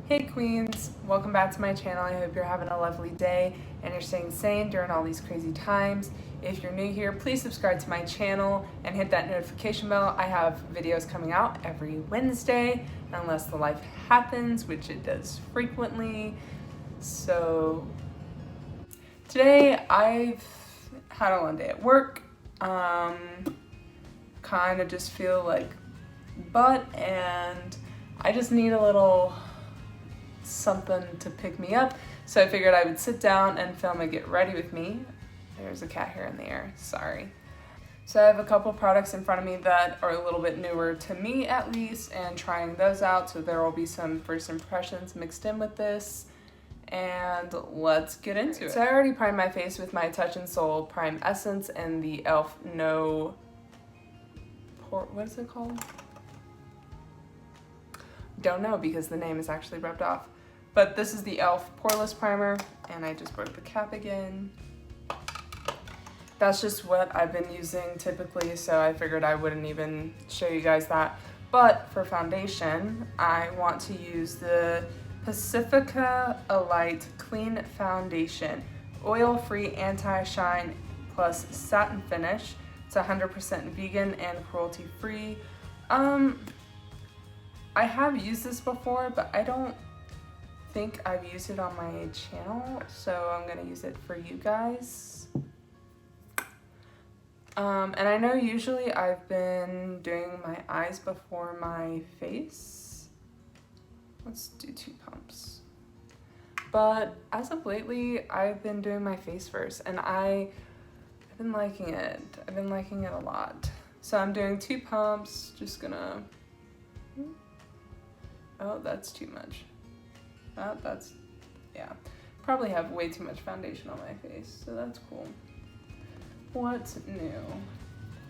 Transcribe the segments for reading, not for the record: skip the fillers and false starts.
Hey queens, welcome back to my channel. I hope you're having a lovely day and you're staying sane during all these crazy times. If you're new here, please subscribe to my channel and hit that notification bell. I have videos coming out every Wednesday, unless the life happens, which it does frequently. So today I've had a long day at work. Kind of just feel like butt, and I just need a little something to pick me up, so I figured I would sit down and film a get ready with me. There's a cat hair in the air, sorry. So I have a couple products in front of me that are a little bit newer to me at least, and trying those out, so there will be some first impressions mixed in with this, and let's get into it. So I already primed my face with my Touch in Soul Prime Essence and the e.l.f. What is it called? Don't know because the name is actually rubbed off. But this is the e.l.f. Poreless Primer, and I just broke the cap again. That's just what I've been using typically, so I figured I wouldn't even show you guys that. But for foundation, I want to use the Pacifica Alight Clean Foundation. Oil-free anti-shine plus satin finish. It's 100% vegan and cruelty-free. I have used this before, but I don't think I've used it on my channel, so I'm gonna use it for you guys. And I know usually I've been doing my eyes before my face. Let's do 2 pumps. But as of lately, I've been doing my face first, and I've been liking it. I've been liking it a lot. So I'm doing 2 pumps, just gonna... Oh, that's too much. Yeah. Probably have way too much foundation on my face, so that's cool. What's new?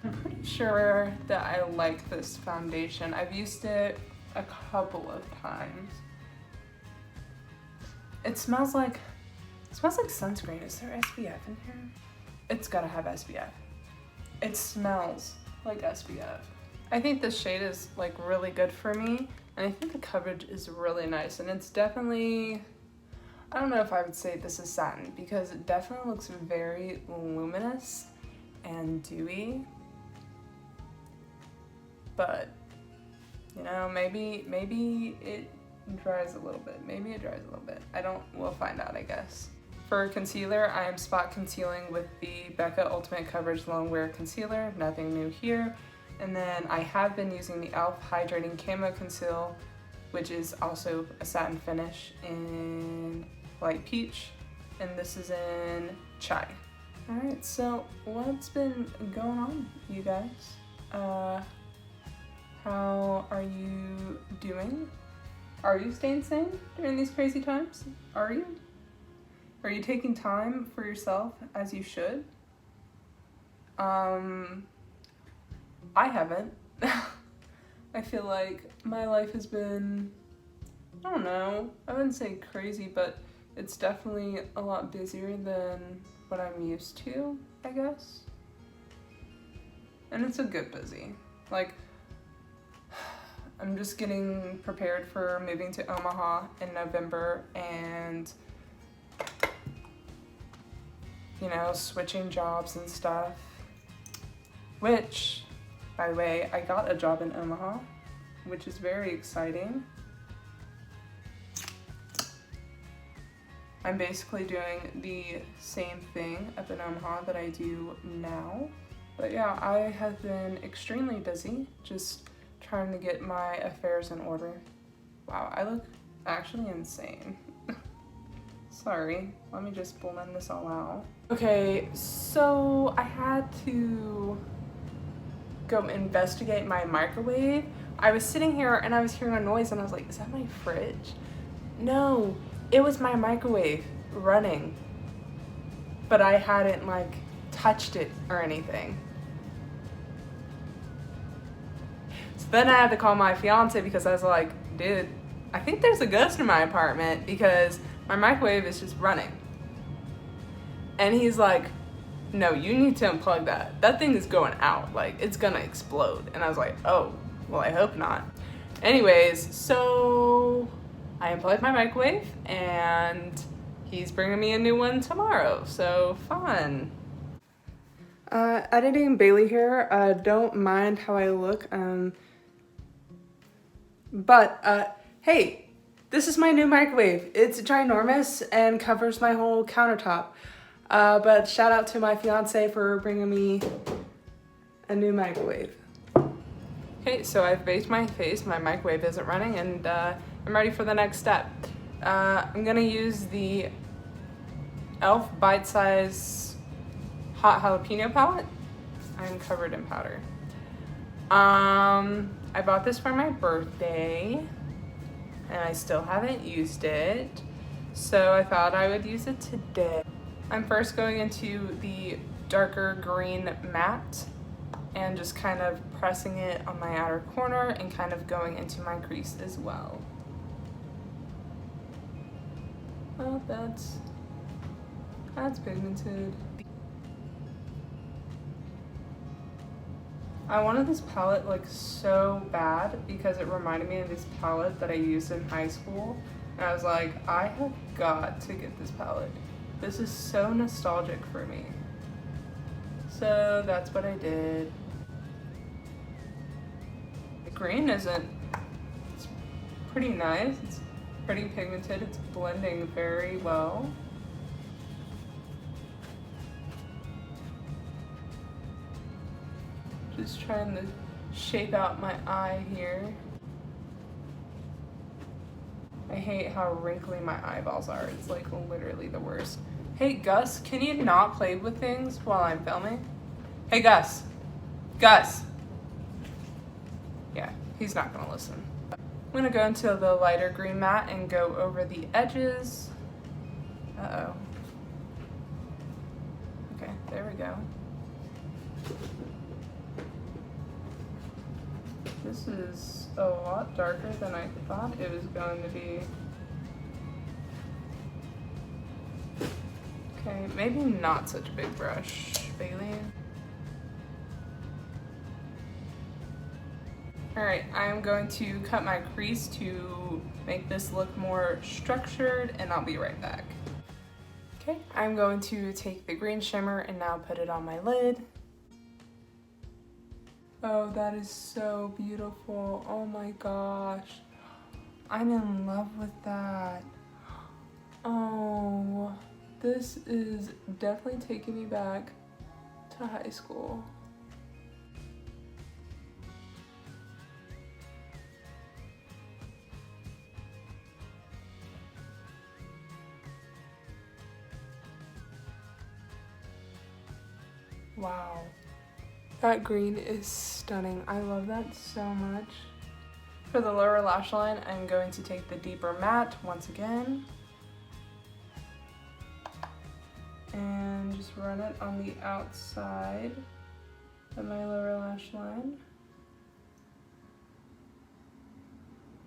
I'm pretty sure that I like this foundation. I've used it a couple of times. It smells like sunscreen. Is there SPF in here? It's gotta have SPF. It smells like SPF. I think this shade is like really good for me, and I think the coverage is really nice, and it's definitely, I don't know if I would say this is satin, because it definitely looks very luminous and dewy, but you know, maybe it dries a little bit. We'll find out, I guess. For concealer, I am spot concealing with the Becca Ultimate Coverage Long Wear Concealer. Nothing new here. And then I have been using the e.l.f. Hydrating Camo Conceal, which is also a satin finish in light peach, and this is in chai. Alright, so what's been going on, you guys? How are you doing? Are you staying sane during these crazy times? Are you? Are you taking time for yourself as you should? I haven't. I feel like my life has been, I don't know, I wouldn't say crazy, but it's definitely a lot busier than what I'm used to, I guess. And it's a good busy. Like, I'm just getting prepared for moving to Omaha in November, and you know, switching jobs and stuff, which, by the way, I got a job in Omaha, which is very exciting. I'm basically doing the same thing up in Omaha that I do now. But yeah, I have been extremely busy, just trying to get my affairs in order. Wow, I look actually insane. Sorry, let me just blend this all out. Okay, so I had to go investigate my microwave. I was sitting here and I was hearing a noise and I was like, is that my fridge? No, it was my microwave running, but I hadn't like touched it or anything. So then I had to call my fiance because I was like, dude, I think there's a ghost in my apartment because my microwave is just running. And he's like, no, you need to unplug that. That thing is going out. Like, it's gonna explode. And I was like, oh, well, I hope not. Anyways, so I unplugged my microwave and he's bringing me a new one tomorrow, so fun. Editing Bailey here. Don't mind how I look. Hey, this is my new microwave. It's ginormous and covers my whole countertop. But shout out to my fiance for bringing me a new microwave. Okay, so I've baked my face, my microwave isn't running, and I'm ready for the next step. I'm gonna use the e.l.f. Bite Size Hot Jalapeno palette. I'm covered in powder. I bought this for my birthday, and I still haven't used it, so I thought I would use it today. I'm first going into the darker green matte and just kind of pressing it on my outer corner and kind of going into my crease as well. Oh, that's pigmented. I wanted this palette like so bad because it reminded me of this palette that I used in high school. And I was like, I have got to get this palette. This is so nostalgic for me. So that's what I did. The green it's pretty nice. It's pretty pigmented. It's blending very well. Just trying to shape out my eye here. I hate how wrinkly my eyeballs are. It's like literally the worst. Hey Gus, can you not play with things while I'm filming? Hey Gus. Gus. Yeah, he's not gonna listen. I'm gonna go into the lighter green matte and go over the edges. Uh-oh. Okay, there we go. This is a lot darker than I thought it was going to be. Okay, maybe not such a big brush, Bailey. Alright, I'm going to cut my crease to make this look more structured, and I'll be right back. Okay, I'm going to take the green shimmer and now put it on my lid. Oh, that is so beautiful. Oh my gosh. I'm in love with that. Oh, this is definitely taking me back to high school. Wow. That green is stunning. I love that so much. For the lower lash line, I'm going to take the deeper matte once again and just run it on the outside of my lower lash line.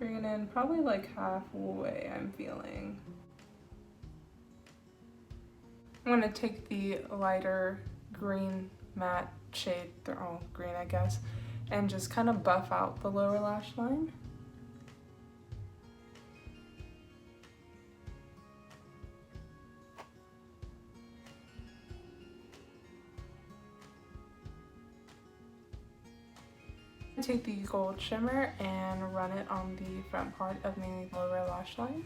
Bring it in probably like halfway, I'm feeling. I'm going to take the lighter green matte shade, they're all green I guess, and just kind of buff out the lower lash line. Take the gold shimmer and run it on the front part of my lower lash line.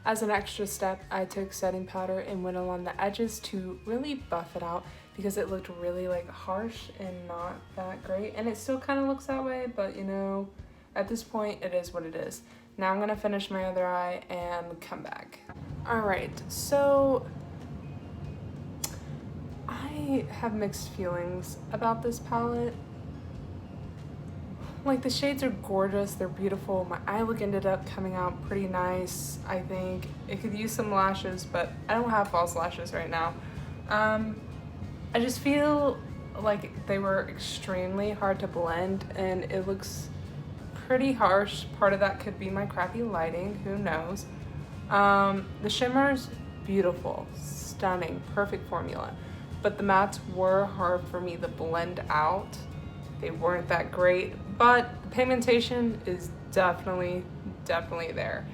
As an extra step, I took setting powder and went along the edges to really buff it out because it looked really like harsh and not that great. And it still kind of looks that way, but you know, at this point it is what it is. Now I'm gonna finish my other eye and come back. All right, so I have mixed feelings about this palette. Like, the shades are gorgeous, they're beautiful. My eye look ended up coming out pretty nice, I think. It could use some lashes, but I don't have false lashes right now. I just feel like they were extremely hard to blend and it looks pretty harsh. Part of that could be my crappy lighting, who knows. The shimmer's beautiful, stunning, perfect formula. but the mattes were hard for me to blend out. They weren't that great, but the pigmentation is definitely there.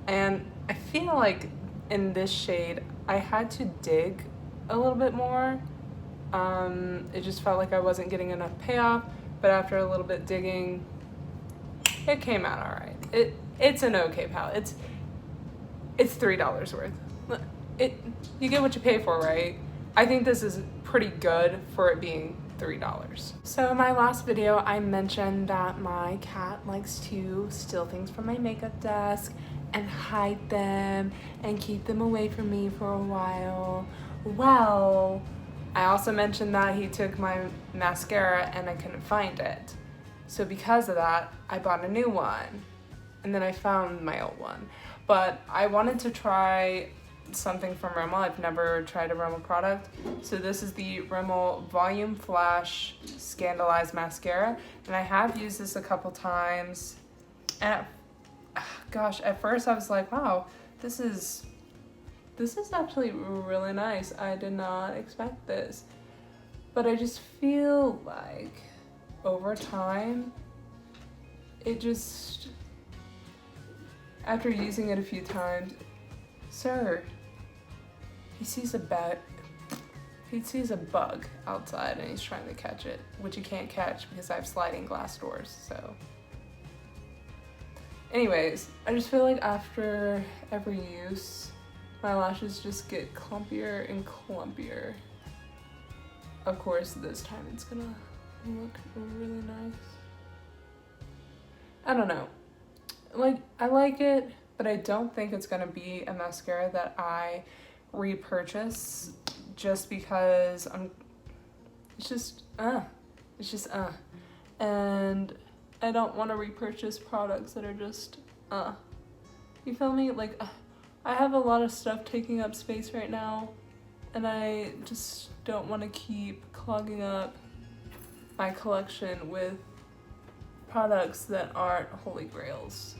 And I feel like in this shade, I had to dig a little bit more. It just felt like I wasn't getting enough payoff, but after a little bit digging, it came out all right. It's an okay palette. It's $3 worth. You get what you pay for, right? I think this is pretty good for it being $3. So in my last video, I mentioned that my cat likes to steal things from my makeup desk and hide them and keep them away from me for a while. Well, I also mentioned that he took my mascara and I couldn't find it. So because of that, I bought a new one. And then I found my old one. But I wanted to try something from Rimmel. I've never tried a Rimmel product. So this is the Rimmel Volume Flash Scandalized Mascara. And I have used this a couple times. And at first I was like, wow, this is actually really nice. I did not expect this. But I just feel like over time, after using it a few times, sir, he sees a bug outside and he's trying to catch it, which he can't catch because I have sliding glass doors, so. Anyways, I just feel like after every use, my lashes just get clumpier and clumpier. Of course, this time it's gonna look really nice. I don't know. Like, I like it, but I don't think it's gonna be a mascara that I repurchase just because it's just and I don't want to repurchase products that are just you feel me? Like, I have a lot of stuff taking up space right now, and I just don't want to keep clogging up my collection with products that aren't holy grails.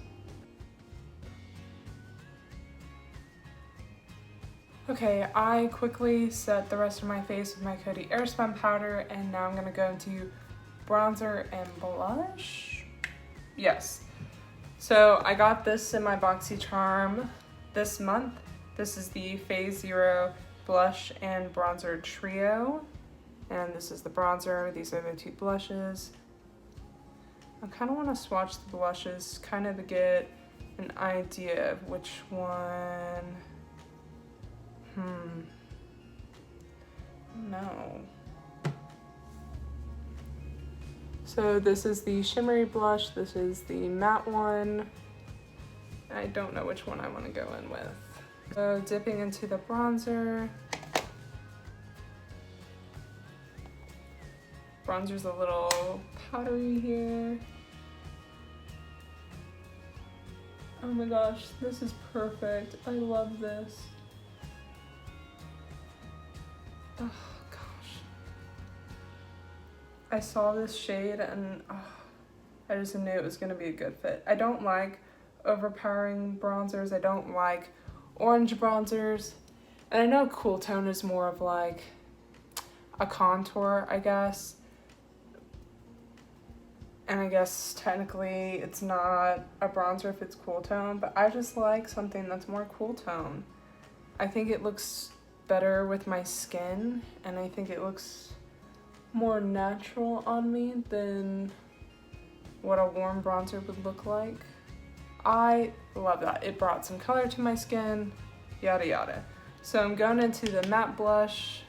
Okay, I quickly set the rest of my face with my Coty Airspun powder, and now I'm gonna go into bronzer and blush. Yes. So I got this in my BoxyCharm this month. This is the Phase Zero Blush and Bronzer Trio. And this is the bronzer. These are the two blushes. I kind of want to swatch the blushes kind of to get an idea of which one. No. So this is the shimmery blush. This is the matte one. I don't know which one I want to go in with. So dipping into the bronzer. Bronzer's a little powdery here. Oh my gosh, this is perfect. I love this. Oh gosh. I saw this shade and I just knew it was gonna be a good fit. I don't like overpowering bronzers. I don't like orange bronzers. And I know Cool Tone is more of like a contour, I guess. And I guess technically it's not a bronzer if it's Cool Tone, but I just like something that's more Cool Tone. I think it looks better with my skin, and I think it looks more natural on me than what a warm bronzer would look like. I love that. It brought some color to my skin, yada yada. So I'm going into the matte blush.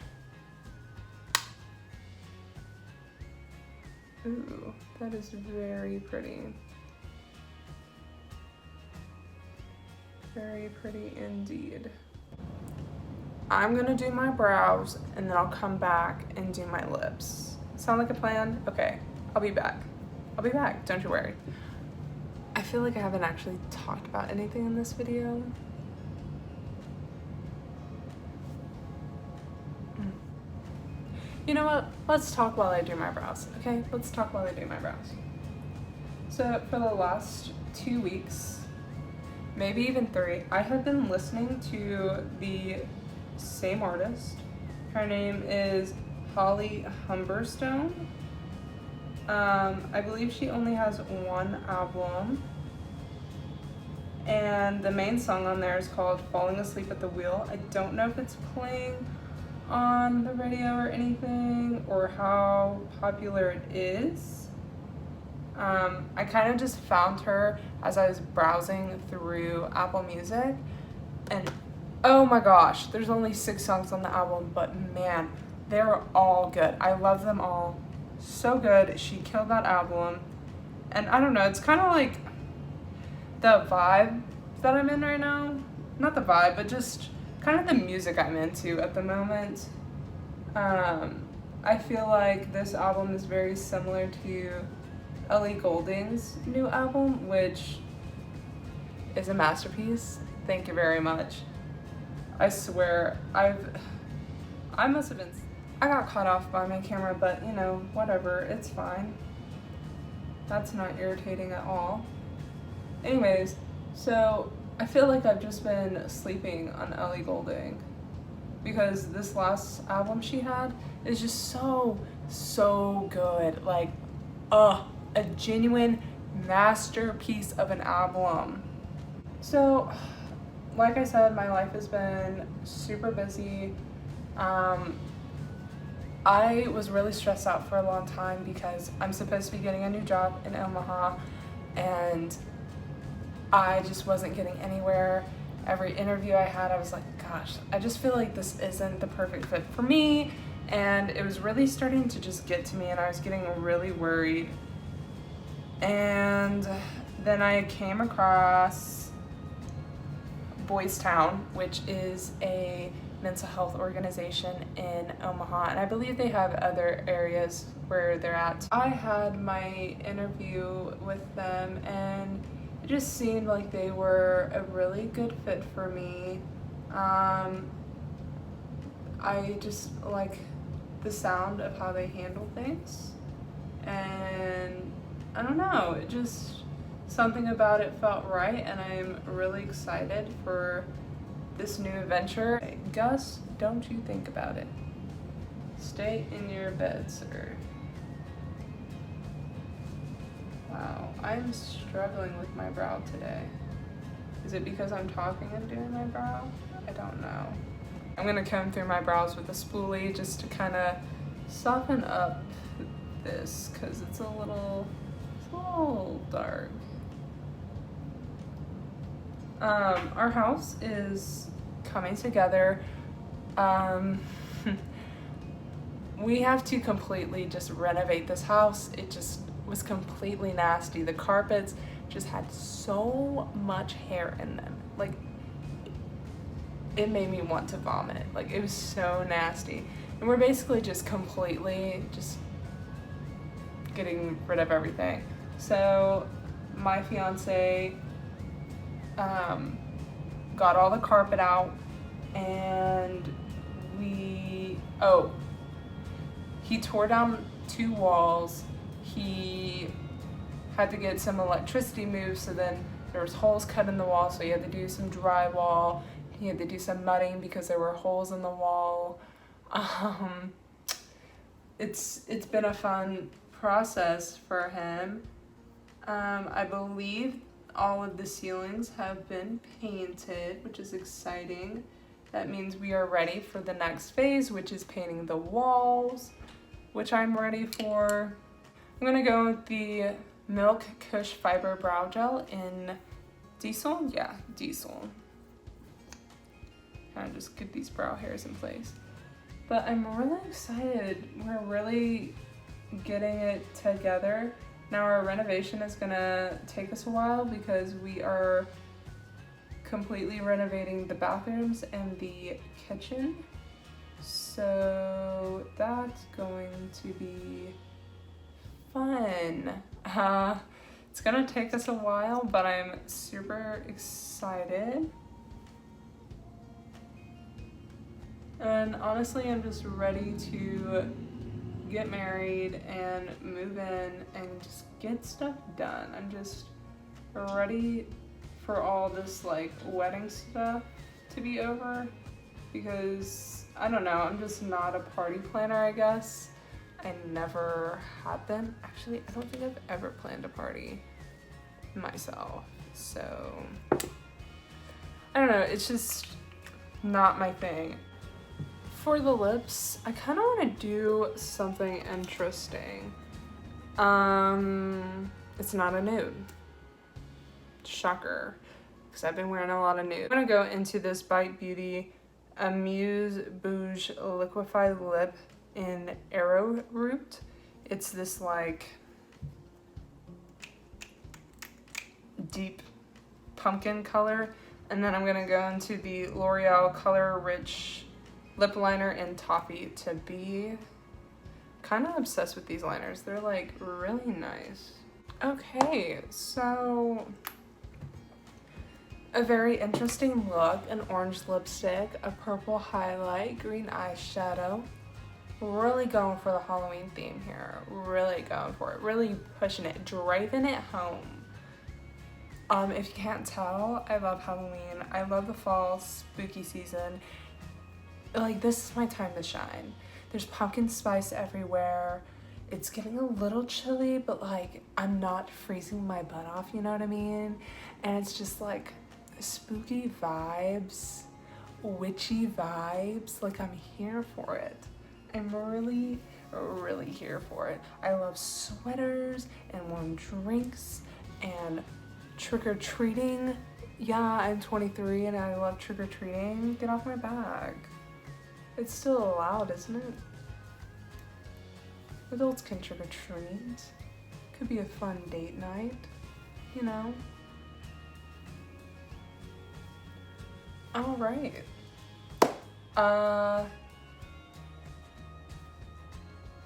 Ooh, that is very pretty. Very pretty indeed. I'm gonna do my brows and then I'll come back and do my lips. Sound like a plan? Okay, I'll be back. I'll be back, don't you worry. I feel like I haven't actually talked about anything in this video. You know what? Let's talk while I do my brows, okay? Let's talk while I do my brows. So for the last 2 weeks, maybe even 3, I have been listening to the same artist Her name is Holly Humberstone. I believe she only has one album. And the main song on there is called Falling Asleep at the Wheel. I don't know if it's playing on the radio or anything, or how popular it is. I kind of just found her as I was browsing through Apple Music, and oh my gosh, there's only 6 songs on the album, but man, they're all good. I love them all. So good. She killed that album. And I don't know, it's kind of like the vibe that I'm in right now. Not the vibe, but just kind of the music I'm into at the moment. I feel like this album is very similar to Ellie Goulding's new album, which is a masterpiece. Thank you very much. I swear, I must have been, I got caught off by my camera, but you know, whatever, it's fine. That's not irritating at all. Anyways, so I feel like I've just been sleeping on Ellie Goulding because this last album she had is just so good. Like, a genuine masterpiece of an album. So, like I said, my life has been super busy. I was really stressed out for a long time because I'm supposed to be getting a new job in Omaha, and I just wasn't getting anywhere. Every interview I had, I was like, gosh, I just feel like this isn't the perfect fit for me. And it was really starting to just get to me, and I was getting really worried. And then I came across Boys Town, which is a mental health organization in Omaha, and I believe they have other areas where they're at. I had my interview with them, and it just seemed like they were a really good fit for me. I just like the sound of how they handle things, and I don't know, it just, something about it felt right, and I'm really excited for this new adventure. Hey, Gus, don't you think about it. Stay in your bed, sir. Wow, I'm struggling with my brow today. Is it because I'm talking and doing my brow? I don't know. I'm gonna comb through my brows with a spoolie just to kind of soften up this, because it's a little dark. Our house is coming together. We have to completely just renovate this house. It just was completely nasty. The carpets just had so much hair in them. Like, it made me want to vomit. Like, it was so nasty. And we're basically just completely just getting rid of everything. So my fiance got all the carpet out, and he tore down 2 walls. He had to get some electricity moved, so then there was holes cut in the wall, so he had to do some drywall. He had to do some mudding because there were holes in the wall. It's been a fun process for him. I believe all of the ceilings have been painted, which is exciting. That means we are ready for the next phase, which is painting the walls, which I'm ready for. I'm gonna go with the Milk Kush Fiber Brow Gel in Diesel. Yeah, Diesel. Kind of just get these brow hairs in place. But I'm really excited. We're really getting it together. Now our renovation is gonna take us a while because we are completely renovating the bathrooms and the kitchen. So that's going to be fun. It's gonna take us a while, but I'm super excited. And honestly, I'm just ready to get married and move in and just get stuff done. I'm just ready for all this like wedding stuff to be over, because I don't know, I'm just not a party planner, I guess. I never have been. Actually, I don't think I've ever planned a party myself. So, I don't know, it's just not my thing. For the lips, I kind of want to do something interesting. It's not a nude. Shocker, because I've been wearing a lot of nude. I'm gonna go into this Beaty Amuse Bouche liquefied lip in Arrowroot. It's this like deep pumpkin color, and then I'm gonna go into the Loreal Color Rich lip liner in Toffee to be kind of obsessed with these liners. They're like really nice. Okay, so a very interesting look: an orange lipstick, a purple highlight, green eyeshadow. Really going for the Halloween theme here. Really going for it. Really pushing it, driving it home. If you can't tell, I love Halloween. I love the fall spooky season. Like, this is my time to shine. There's pumpkin spice everywhere. It's getting a little chilly, but like, I'm not freezing my butt off, you know what I mean? And it's just like spooky vibes, witchy vibes. Like, I'm here for it. I'm really, really here for it. I love sweaters and warm drinks and trick-or-treating. Yeah, I'm 23 and I love trick-or-treating. Get off my back. It's still allowed, isn't it? Adults can trick-or-treat. Could be a fun date night, you know? All right.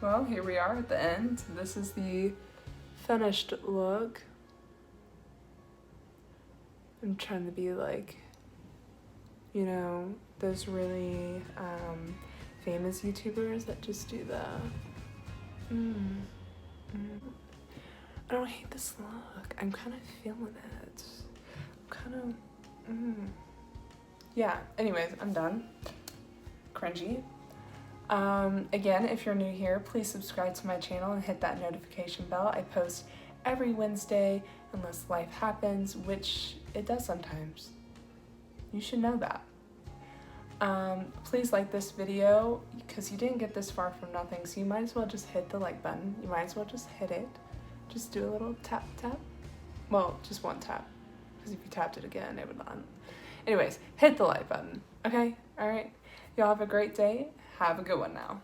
Well, here we are at the end. This is the finished look. I'm trying to be like, you know, those really famous YouTubers that just do the I don't hate this look. I'm kind of feeling it. I'm kind of yeah, anyways, I'm done. Cringy. Again, if you're new here, please subscribe to my channel and hit that notification bell. I post every Wednesday unless life happens, which it does sometimes. You should know that. Please like this video because you didn't get this far from nothing, so you might as well just hit the like button. You might as well just hit it. Just do a little tap tap. Well, just one tap, because if you tapped it again, it would not. Anyways, hit the like button, okay? All right. Y'all have a great day. Have a good one now.